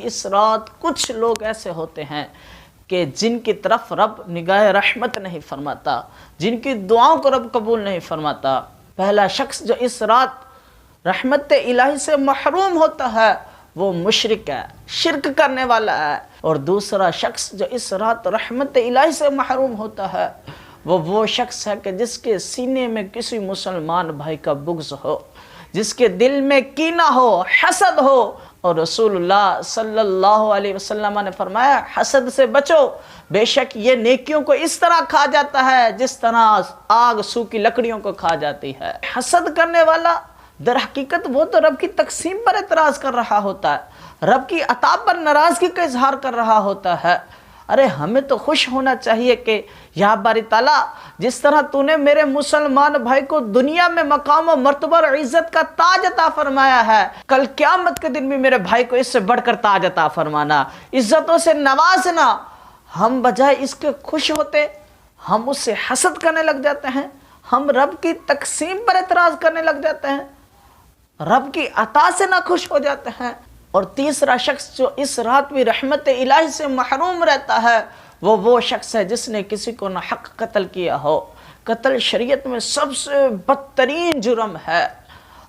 اس رات کچھ لوگ ایسے ہوتے ہیں کہ جن کی طرف رب نگاہ رحمت نہیں فرماتا، جن کی دعاؤں کو رب قبول نہیں فرماتا۔ پہلا شخص جو اس رات رحمت الہی سے محروم ہوتا ہے وہ مشرک ہے، شرک کرنے والا ہے۔ اور دوسرا شخص جو اس رات رحمت الہی سے محروم ہوتا ہے وہ شخص ہے کہ جس کے سینے میں کسی مسلمان بھائی کا بغض ہو، جس کے دل میں کینہ ہو، حسد ہو۔ اور رسول اللہ صلی اللہ علیہ وسلم نے فرمایا حسد سے بچو، بے شک یہ نیکیوں کو اس طرح کھا جاتا ہے جس طرح آگ سوکھی لکڑیوں کو کھا جاتی ہے۔ حسد کرنے والا در حقیقت وہ تو رب کی تقسیم پر اعتراض کر رہا ہوتا ہے، رب کی عطا پر ناراضگی کا اظہار کر رہا ہوتا ہے۔ ارے ہمیں تو خوش ہونا چاہیے کہ یا باری تعالیٰ جس طرح تو نے میرے مسلمان بھائی کو دنیا میں مقام و مرتبہ اور عزت کا تاج عطا فرمایا ہے، کل قیامت کے دن بھی میرے بھائی کو اس سے بڑھ کر تاج عطا فرمانا، عزتوں سے نوازنا۔ ہم بجائے اس کے خوش ہوتے ہم اس سے حسد کرنے لگ جاتے ہیں، ہم رب کی تقسیم پر اعتراض کرنے لگ جاتے ہیں، رب کی عطا سے نہ خوش ہو جاتے ہیں۔ اور تیسرا شخص جو اس رات بھی رحمت الہی سے محروم رہتا ہے وہ شخص ہے جس نے کسی کو نہ حق قتل کیا ہو۔ قتل شریعت میں سب سے بدترین جرم ہے۔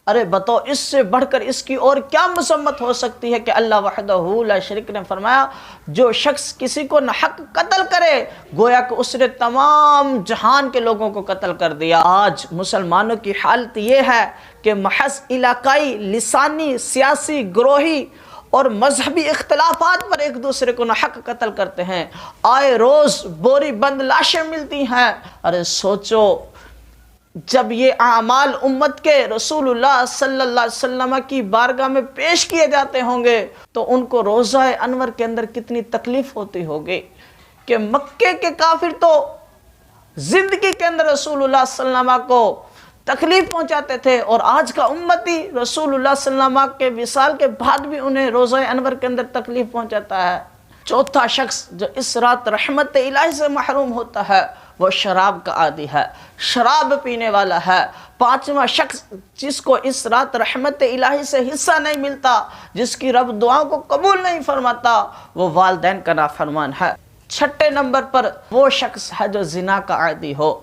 ارے بتاؤ اس سے بڑھ کر اس کی اور کیا مذمت ہو سکتی ہے کہ اللہ وحدہ لا شریک نے فرمایا جو شخص کسی کو نہ حق قتل کرے گویا کہ اس نے تمام جہان کے لوگوں کو قتل کر دیا۔ آج مسلمانوں کی حالت یہ ہے کہ محض علاقائی، لسانی، سیاسی، گروہی اور مذہبی اختلافات پر ایک دوسرے کو نہ حق قتل کرتے ہیں۔ آئے روز بوری بند لاشیں ملتی ہیں۔ ارے سوچو جب یہ اعمال امت کے رسول اللہ صلی اللہ علیہ وسلم کی بارگاہ میں پیش کیے جاتے ہوں گے تو ان کو روضہ انور کے اندر کتنی تکلیف ہوتی ہوگی کہ مکے کے کافر تو زندگی کے اندر رسول اللہ صلی اللہ علیہ وسلم کو تکلیف پہنچاتے تھے، اور آج کا امتی رسول اللہ صلی اللہ علیہ وسلم کے وصال کے بعد بھی انہیں روضہ انور کے اندر تکلیف پہنچاتا ہے۔ چوتھا شخص جو اس رات رحمت الہی سے محروم ہوتا ہے وہ شراب کا عادی ہے، شراب پینے والا ہے۔ پانچواں شخص جس کو اس رات رحمت الہی سے حصہ نہیں ملتا، جس کی رب دعاؤں کو قبول نہیں فرماتا، وہ والدین کا نافرمان ہے۔ چھٹے نمبر پر وہ شخص ہے جو زنا کا عادی ہو۔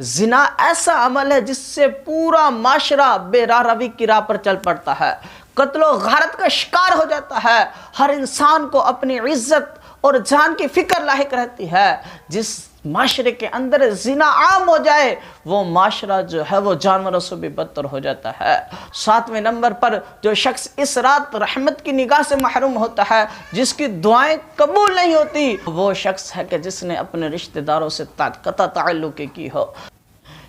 زنا ایسا عمل ہے جس سے پورا معاشرہ بے راہ روی کی راہ پر چل پڑتا ہے، قتل و غارت کا شکار ہو جاتا ہے۔ ہر انسان کو اپنی عزت اور جان کی فکر لاحق رہتی ہے۔ جس معاشرے کے اندر زنا عام ہو جائے وہ معاشرہ جو ہے وہ جانوروں سے بھی بدتر ہو جاتا ہے۔ ساتویں نمبر پر جو شخص اس رات رحمت کی نگاہ سے محروم ہوتا ہے، جس کی دعائیں قبول نہیں ہوتی، وہ شخص ہے کہ جس نے اپنے رشتہ داروں سے قطع تعلق کی ہو۔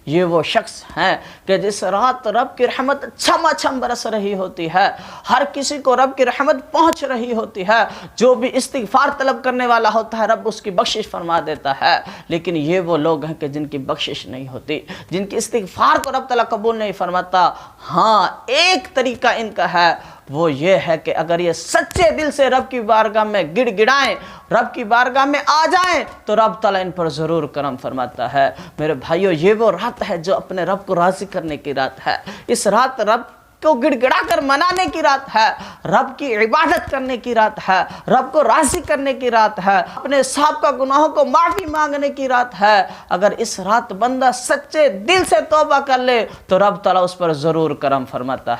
یہ وہ شخص ہیں کہ جس رات رب کی رحمت چھم چھم برس رہی ہوتی ہے، ہر کسی کو رب کی رحمت پہنچ رہی ہوتی ہے، جو بھی استغفار طلب کرنے والا ہوتا ہے رب اس کی بخشش فرما دیتا ہے۔ لیکن یہ وہ لوگ ہیں کہ جن کی بخشش نہیں ہوتی، جن کی استغفار کو رب تعالیٰ قبول نہیں فرماتا۔ ہاں ایک طریقہ ان کا ہے، وہ یہ ہے کہ اگر یہ سچے دل سے رب کی بارگاہ میں گڑ گڑائیں، رب کی بارگاہ میں آ جائیں تو رب تعالیٰ ان پر ضرور کرم فرماتا ہے۔ میرے بھائیو یہ وہ رات ہے جو اپنے رب کو راضی کرنے کی رات ہے۔ اس رات رب کو گڑ گڑا کر منانے کی رات ہے، رب کی عبادت کرنے کی رات ہے، رب کو راضی کرنے کی رات ہے، اپنے سابقہ گناہوں کو معافی مانگنے کی رات ہے۔ اگر اس رات بندہ سچے دل سے توبہ کر لے تو رب تعالیٰ اس پر ضرور کرم فرماتا ہے۔